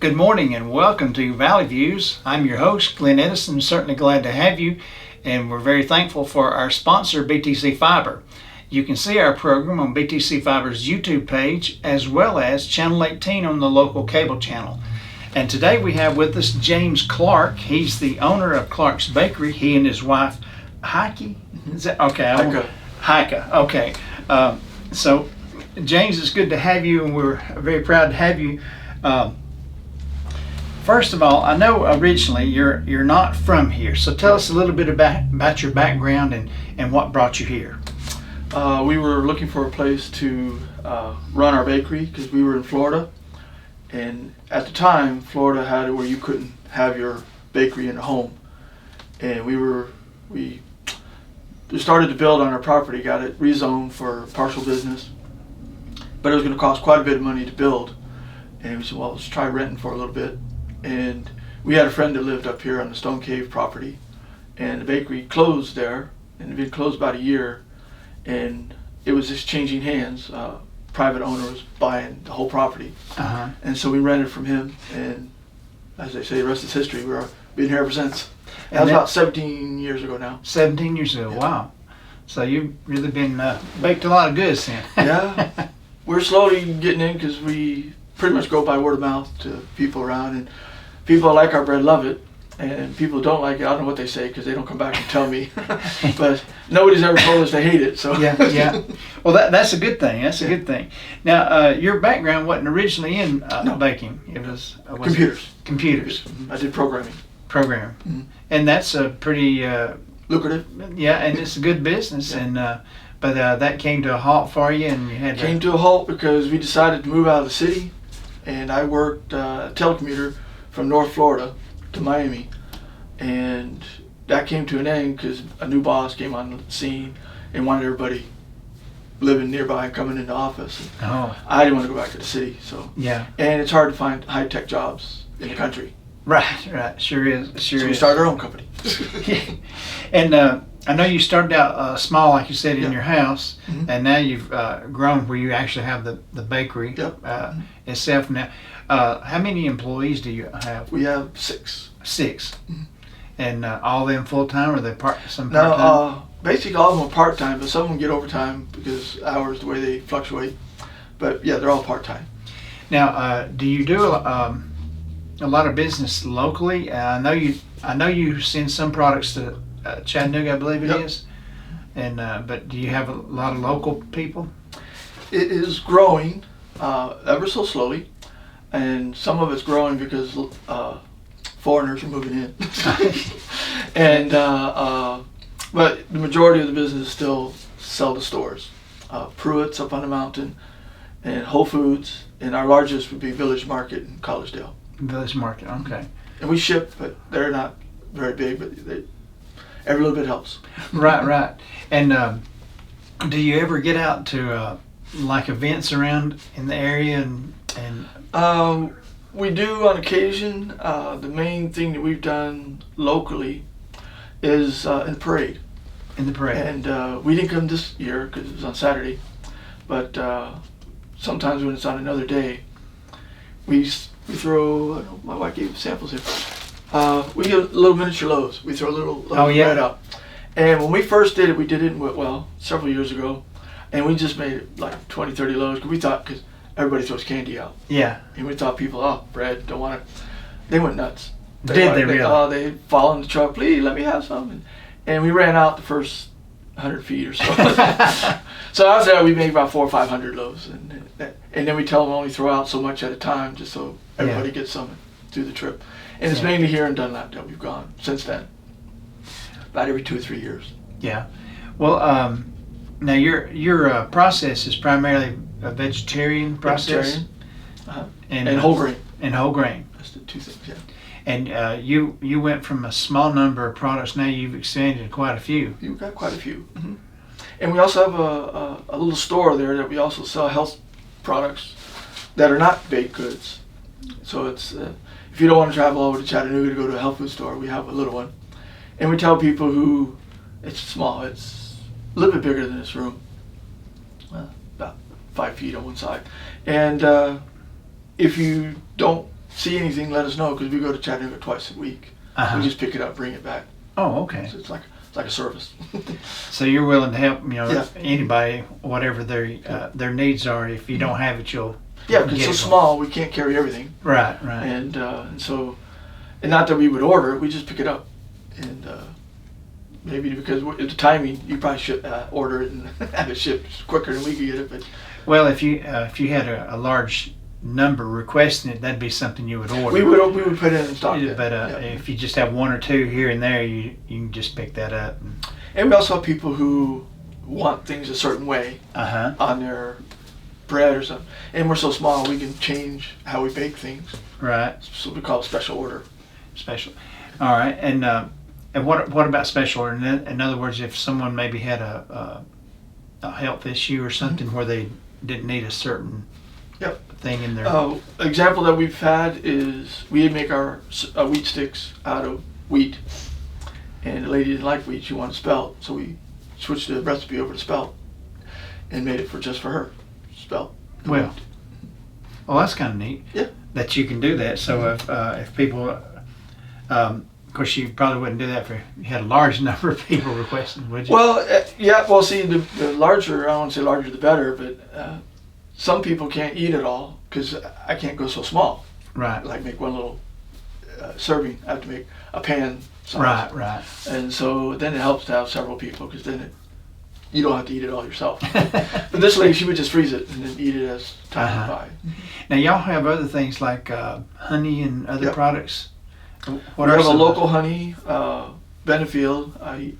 Good morning and welcome to Valley Views. I'm your host, Glenn Edison. Certainly glad to have you, and we're very thankful for our sponsor, BTC Fiber. You can see our program on BTC Fiber's YouTube page as well as Channel 18 on the local cable channel. And today we have with us James Clark. He's the owner of Clark's Bakery. He and his wife, Heike? Is that okay? Heike. Okay. So James, it's good to have you, and we're very proud to have you. First of all, I know originally you're not from here, so tell us a little bit about your background and what brought you here. We were looking for a place to run our bakery because we were in Florida, and at the time Florida had it where you couldn't have your bakery in a home, and we started to build on our property, got it rezoned for partial business, but it was going to cost quite a bit of money to build, and we said, well, let's try renting for a little bit. And we had a friend that lived up here on the Stone Cave property, and the bakery closed there, and it had been closed about a year, and it was just changing hands. Private owner was buying the whole property, and so we rented from him, and as they say, the rest is history. We've been here ever since. That was about 17 years ago now. 17 years ago, yeah. Wow. So you've really been baked a lot of goods then. Yeah, we're slowly getting in because we pretty much go by word of mouth to people around, and people that like our bread love it, and people who don't like it, I don't know what they say because they don't come back and tell me. But nobody's ever told us they hate it. So yeah. Well, that's a good thing. That's a good thing. Now, your background wasn't originally in baking. It was computers. Computers. I did programming. And that's a pretty lucrative. Yeah, and it's a good business. Yeah. And but that came to a halt for you, and you had came to a halt because we decided to move out of the city, and I worked telecommuter from North Florida to Miami, and that came to an end because a new boss came on the scene and wanted everybody living nearby coming into office. I didn't want to go back to the city, so yeah. And it's hard to find high-tech jobs in the country. Right. Sure is. So we started our own company. And I know you started out small, like you said, in your house, and now you've grown where you actually have the bakery itself now. How many employees do you have? We have 6. 6. And all of them full-time, or they some part-time? No, basically all of them are part-time, but some of them get overtime because hours, the way they fluctuate. But yeah, they're all part-time. Now, do you do a lot of business locally? I know you send some products to Chattanooga, I believe it is. And but do you have a lot of local people? It is growing ever so slowly, and some of it's growing because foreigners are moving in. And but the majority of the business is still sell to stores. Pruitt's up on the mountain, and Whole Foods, and our largest would be Village Market in Collegedale. Village Market, okay. And we ship, but they're not very big, but every little bit helps. Right. And do you ever get out to like events around in the area and we do on occasion. The main thing that we've done locally is in the parade. In the parade. And we didn't come this year because it was on Saturday, but sometimes when it's on another day, we throw, my wife gave samples here, we get little miniature loaves. We throw a little bread up. And when we first did it, we did it in Whitwell several years ago, and we just made it like 20, 30 loaves because everybody throws candy out. Yeah. And we thought people, bread, don't want it. They went nuts. Did they really? They fall in the truck, please let me have some. And we ran out the first 100 feet or so. So after that, we made about 400 or 500 loaves. And then we tell them only throw out so much at a time just so everybody gets some through the trip. And it's mainly here in Dunlap that we've gone since then. About every 2 or 3 years. Yeah. Well, now your process is primarily a vegetarian process? Vegetarian. And whole grain. And whole grain. That's the 2 things, yeah. And you went from a small number of products, now you've expanded to quite a few. You've got quite a few. And we also have a little store there that we also sell health products that are not baked goods. So it's if you don't want to travel over to Chattanooga to go to a health food store, we have a little one. And we tell people who, it's small, it's a little bit bigger than this room, about 5 feet on one side. And if you don't see anything, let us know, because we go to Chattanooga twice a week. We just pick it up, bring it back. Oh, okay. So it's like a service. So you're willing to help, Yeah. anybody, whatever their needs are. If you don't have it, you'll Because get it's so it. small, we can't carry everything. Right. And so, and not that we would order it, we just pick it up. And maybe because at the timing, you probably should order it and have it shipped quicker than we could get it. But Well, if you had a large number requesting it, that'd be something you would order. we would put it in stock. But if you just have one or two here and there, you can just pick that up. And we also have people who want things a certain way on their bread or something. And we're so small, we can change how we bake things. Right. So we call it special order. Special. All right. And what about special order? In other words, if someone maybe had a health issue or something where they didn't need a certain thing in there. Example that we've had is we make our wheat sticks out of wheat, and the lady didn't like wheat; she wanted spelt, so we switched the recipe over to spelt and made it just for her, spelt. Well, that's kind of neat. Yeah. That you can do that. So if people, of course, you probably wouldn't do that if you had a large number of people requesting, would you? Well, Well, see, the larger, I don't want to say larger the better, but some people can't eat it all because I can't go so small. Right. Like make one little serving. I have to make a pan size. Right. And so then it helps to have several people because then you don't have to eat it all yourself. But this lady, she would just freeze it and then eat it as time went by. Now y'all have other things like honey and other products. We have a local honey, Benefield.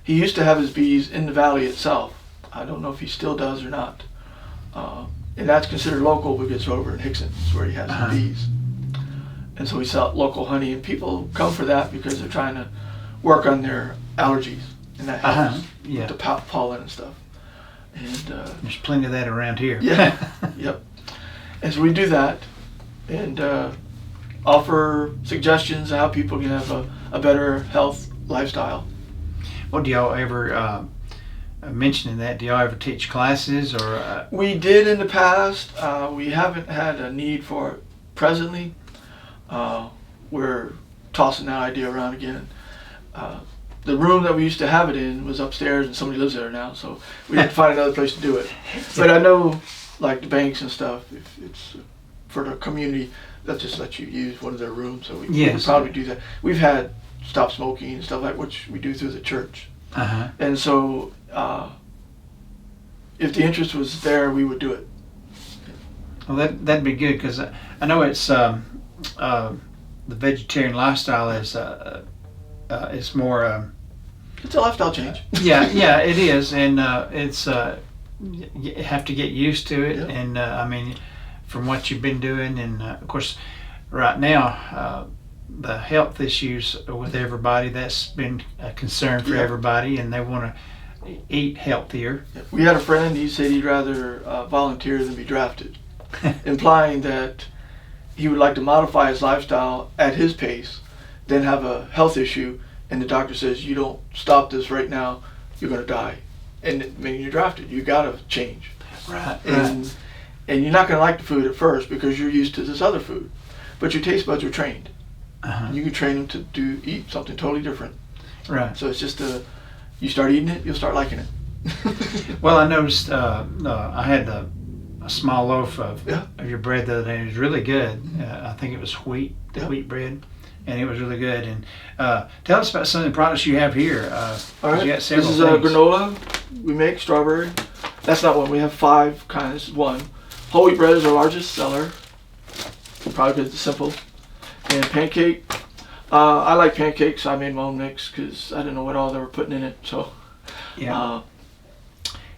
He used to have his bees in the valley itself. I don't know if he still does or not. And that's considered local because it's over in Hickson, is where he has the bees. And so we sell local honey, and people come for that because they're trying to work on their allergies, and that helps with the pollen and stuff. And there's plenty of that around here. Yep. And so we do that, and offer suggestions on how people can have a better health lifestyle. Well, do y'all ever mentioning that? Do y'all ever teach classes or? We did in the past. We haven't had a need for it presently. We're tossing that idea around again. The room that we used to have it in was upstairs, and somebody lives there now, so we had to find another place to do it. But I know, like the banks and stuff, if it's for the community, they'll just let you use one of their rooms. So we would probably do that. We've had stop smoking and stuff like which we do through the church. And so if the interest was there, we would do it. Well, that'd be good because I know it's the vegetarian lifestyle is more. It's a lifestyle change. Yeah, it is, and it's you have to get used to it. And I mean, from what you've been doing, and of course, right now. The health issues with everybody, that's been a concern for everybody, and they want to eat healthier. We had a friend, he said he'd rather volunteer than be drafted, implying that he would like to modify his lifestyle at his pace, then have a health issue, and the doctor says, you don't stop this right now, you're going to die. And when you're drafted, you got to change. Right. And you're not going to like the food at first because you're used to this other food, but your taste buds are trained. You can train them to eat something totally different. Right. So it's just you start eating it, you'll start liking it. Well, I noticed I had a small loaf of your bread the other day. It was really good. I think it was wheat bread, and it was really good. And tell us about some of the products you have here. All right. You got several this is things. granola. We make strawberry. That's not one. We have 5 kinds. This is one. Whole wheat bread is our largest seller. Probably because it's simple. And pancake. I like pancakes. I made my own mix because I didn't know what all they were putting in it. So, and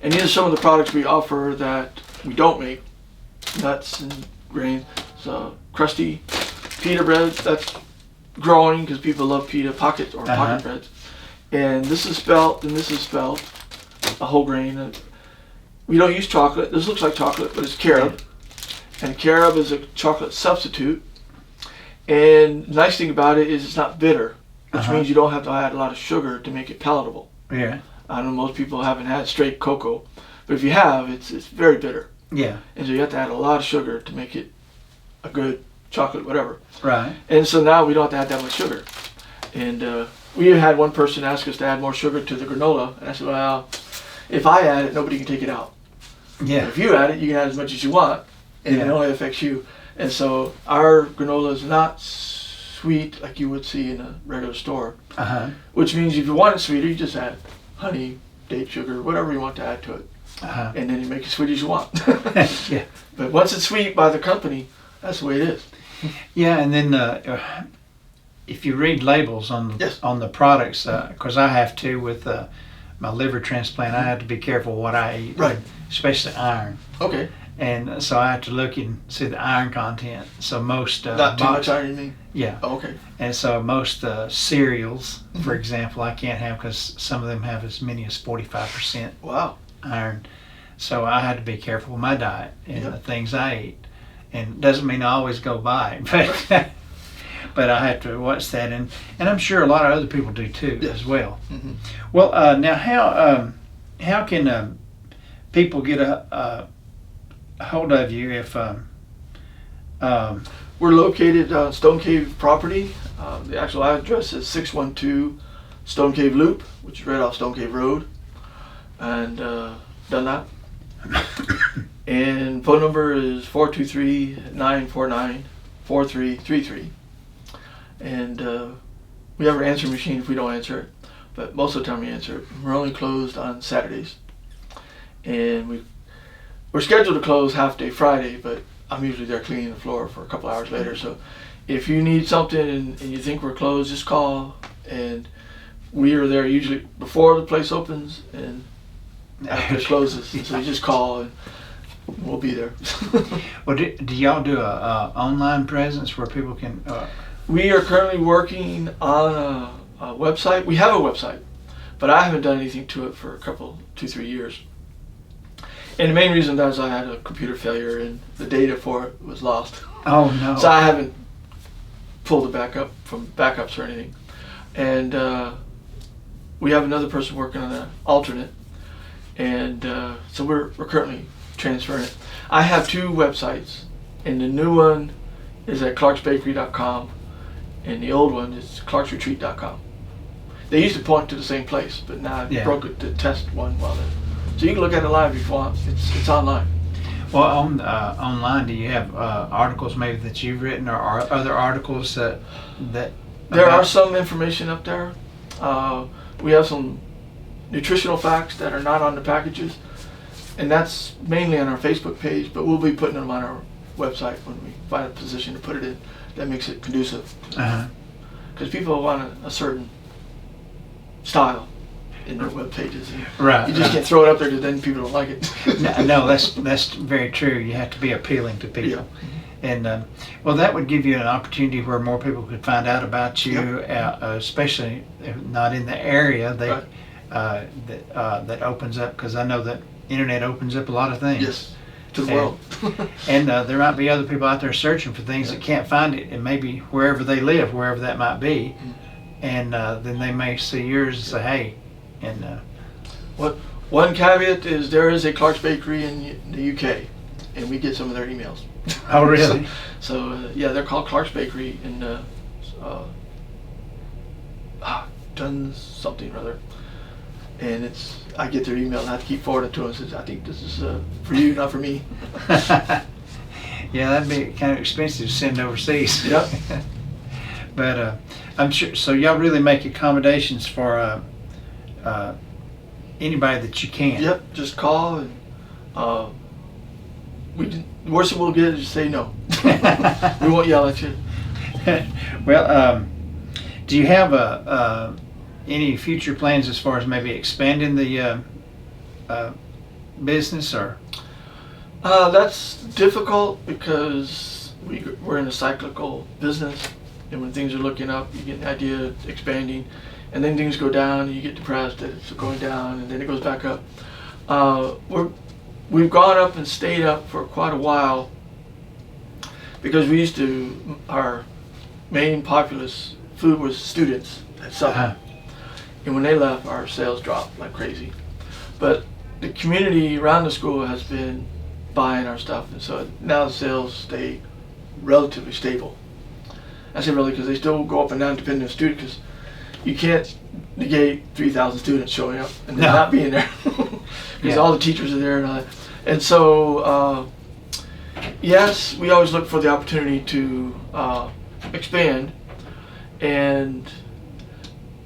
these are some of the products we offer that we don't make. Nuts and grains. So crusty pita bread. That's growing because people love pita pocket breads. And this is spelt, and this is spelt. A whole grain. We don't use chocolate. This looks like chocolate, but it's carob. And carob is a chocolate substitute. And the nice thing about it is it's not bitter, which means you don't have to add a lot of sugar to make it palatable. Yeah. I know most people haven't had straight cocoa, but if you have, it's very bitter. Yeah. And so you have to add a lot of sugar to make it a good chocolate, whatever. Right. And so now we don't have to add that much sugar. And we had one person ask us to add more sugar to the granola, and I said, well, if I add it, nobody can take it out. Yeah. But if you add it, you can add as much as you want, and it only affects you. And so our granola is not sweet like you would see in a regular store, which means if you want it sweeter, you just add honey, date sugar, whatever you want to add to it, and then you make it sweet as you want. Yeah. But once it's sweet by the company, that's the way it is. Yeah, and then if you read labels on the products, because I have to with my liver transplant, I have to be careful what I eat, Right. especially iron. Okay. And so I have to look and see the iron content. So most Not too much iron, you mean? Yeah. Oh, okay. And so most cereals, for example, I can't have because some of them have as many as 45% Wow. iron. So I had to be careful with my diet and the things I eat. And it doesn't mean I always go by, but but I have to watch that, and I'm sure a lot of other people do too as well. Well, now how can people get a hold of you if we're located on Stone Cave property. The actual address is 612 Stone Cave Loop, which is right off Stone Cave Road, and done that. And phone number is 423-949-4333. And we have our answer machine if we don't answer it, but most of the time we answer it. We're only closed on Saturdays, and we're scheduled to close half day Friday, but I'm usually there cleaning the floor for a couple hours later. So if you need something and you think we're closed, just call, and we are there usually before the place opens and after it closes. And so you just call and we'll be there. Well, do y'all do a online presence where people can? We are currently working on a website. We have a website, but I haven't done anything to it for a couple, 2-3 years. And the main reason is I had a computer failure and the data for it was lost. Oh no! So I haven't pulled it back up from backups or anything. And we have another person working on an alternate, and so we're currently transferring it. I have 2 websites, and the new one is at clarksbakery.com, and the old one is clarksretreat.com. They used to point to the same place, but now I broke it to test one while they're. So you can look at it live if you want. It's online. Well, on online, do you have articles maybe that you've written, or other articles that? There are some information up there. We have some nutritional facts that are not on the packages, and that's mainly on our Facebook page. But we'll be putting them on our website when we find a position to put it in that makes it conducive. Because people want a certain style in their web pages. Right. You just can't throw it up there because then people don't like it. No, that's very true. You have to be appealing to people. Yeah. And well, that would give you an opportunity where more people could find out about you, especially if not in the area. That opens up, because I know that internet opens up a lot of things. Yes, to the world. And there might be other people out there searching for things that can't find it, and maybe wherever they live, wherever that might be, and then they may see yours and say, hey. And one caveat is there is a Clark's Bakery in the UK, and we get some of their emails. Oh, really? So yeah, they're called Clark's Bakery in done something or other, and I get their email and I have to keep forwarding it to them. Says I think this is for you, not for me. Yeah, that'd be kind of expensive to send overseas. Yep. But I'm sure. So y'all really make accommodations for anybody that you can. Yep. Just call, and the worst we'll get is say no. We won't yell at you. Well, do you have any future plans as far as maybe expanding the business, or? That's difficult because we're in a cyclical business, and when things are looking up, you get an idea of expanding, and then things go down, and you get depressed that it's going down, and then it goes back up. We've gone up and stayed up for quite a while because our main populous food was students at Southern. And when they left, our sales dropped like crazy. But the community around the school has been buying our stuff, and so now the sales stay relatively stable. I say really because they still go up and down depending on the student, because you can't negate 3,000 students showing up and then not being there because all the teachers are there and all that. And so, yes, we always look for the opportunity to expand,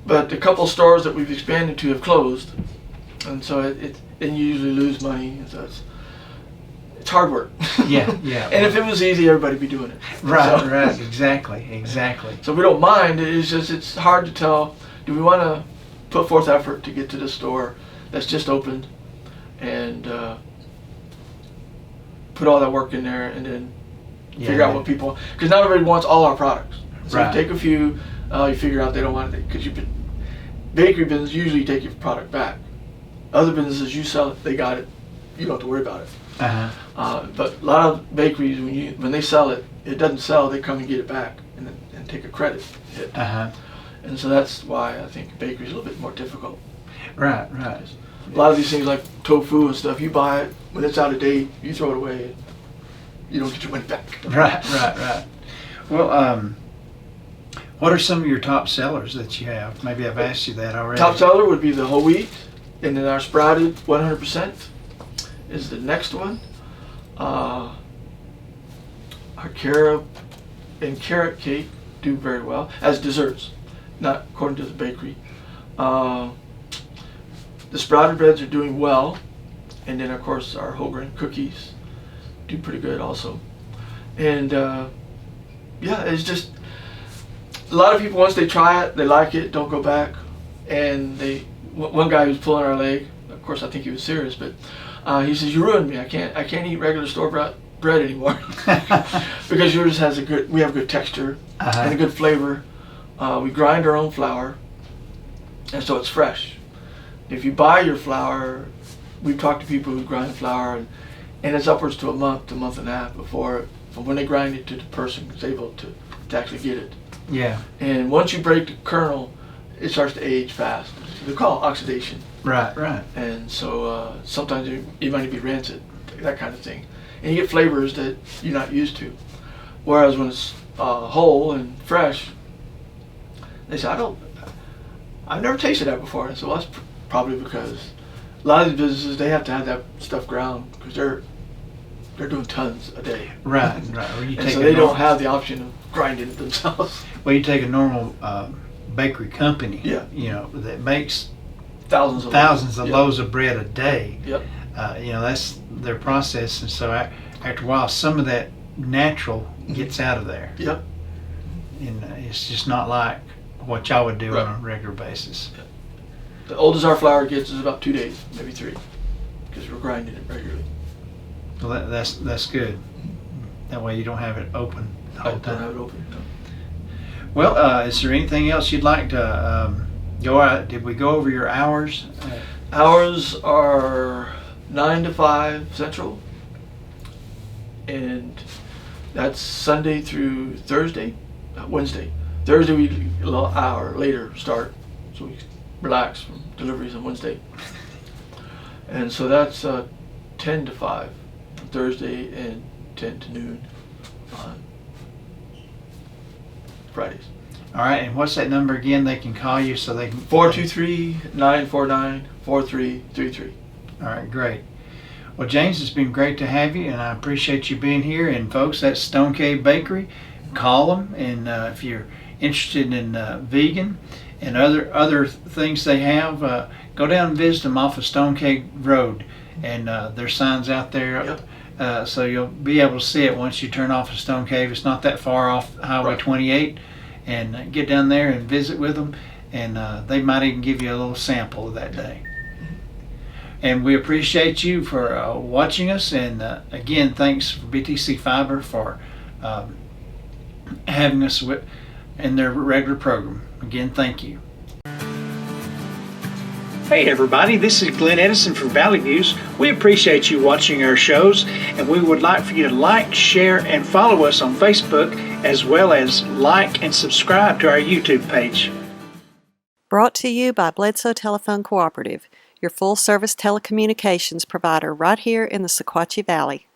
but a couple of stores that we've expanded to have closed, and so and you usually lose money, and so it's hard work. Yeah. And if it was easy, everybody'd be doing it. Right, exactly. So we don't mind. It's just it's hard to tell. Do we want to put forth effort to get to this store that's just opened, and put all that work in there, and then figure out what people, because not everybody wants all our products. So you take a few, you figure out they don't want it, because bakery business usually take your product back. Other businesses, you sell it, they got it, you don't have to worry about it. But a lot of bakeries, when they sell it, it doesn't sell, they come and get it back and take a credit hit. And so that's why I think bakery is a little bit more difficult. Right. A lot of these things like tofu and stuff, you buy it, when it's out of date, you throw it away, you don't get your money back. Right. Well, what are some of your top sellers that you have? Maybe I've asked you that already. Top seller would be the whole wheat, and then our sprouted 100% is the next one. Our carob and carrot cake do very well as desserts, not according to the bakery. The sprouted breads are doing well, and then of course our whole grain cookies do pretty good also. And it's just a lot of people, once they try it, they like it, don't go back. And one guy who's pulling our leg, of course I think he was serious, but he says, "You ruined me. I can't eat regular store-bought bread anymore because yours has we have good texture and a good flavor. We grind our own flour, and so it's fresh. If you buy your flour, we've talked to people who grind flour, and it's upwards to a month and a half from when they grind it to the person is able to actually get it. Yeah. And once you break the kernel, it starts to age fast. They call it oxidation. Right. And so sometimes you might need to be rancid, that kind of thing. And you get flavors that you're not used to. Whereas when it's whole and fresh, they say, I've never tasted that before. And so that's probably because a lot of these businesses, they have to have that stuff ground because they're doing tons a day. Right. And so they don't have the option of grinding it themselves. Well, you take a normal bakery company, that makes thousands of loaves of bread a day. Yep. That's their process, and so after a while, some of that natural gets out of there. Yep. And it's just not like what y'all would do on a regular basis. Yep. The oldest our flour gets is about 2 days, maybe 3, because we're grinding it regularly. Well, that's good. That way you don't have it open the whole time. Don't have it open. No. Well, is there anything else you'd like to go out? Did we go over your hours? Hours are 9 to 5 Central, and that's Sunday through Thursday, Wednesday. Thursday we a little hour later start, so we relax from deliveries on Wednesday. And so that's 10 to 5 on Thursday and 10 to noon on Fridays. All right, and what's that number again? They can call you so they can... 423-949-4333. All right, great. Well, James, it's been great to have you, and I appreciate you being here. And folks, that's Stone Cave Bakery. Call them, and if you're interested in vegan and other things they have, go down and visit them off of Stone Cave Road, and there's signs out there. Yep. So you'll be able to see it once you turn off of Stone Cave. It's not that far off Highway 28, and get down there and visit with them, and they might even give you a little sample of that day. And we appreciate you for watching us, and again, thanks for BTC Fiber for having us in their regular program. Again, thank you. Hey everybody, this is Glenn Edison from Valley Views. We appreciate you watching our shows, and we would like for you to like, share, and follow us on Facebook, as well as like and subscribe to our YouTube page. Brought to you by Bledsoe Telephone Cooperative, your full-service telecommunications provider right here in the Sequatchie Valley.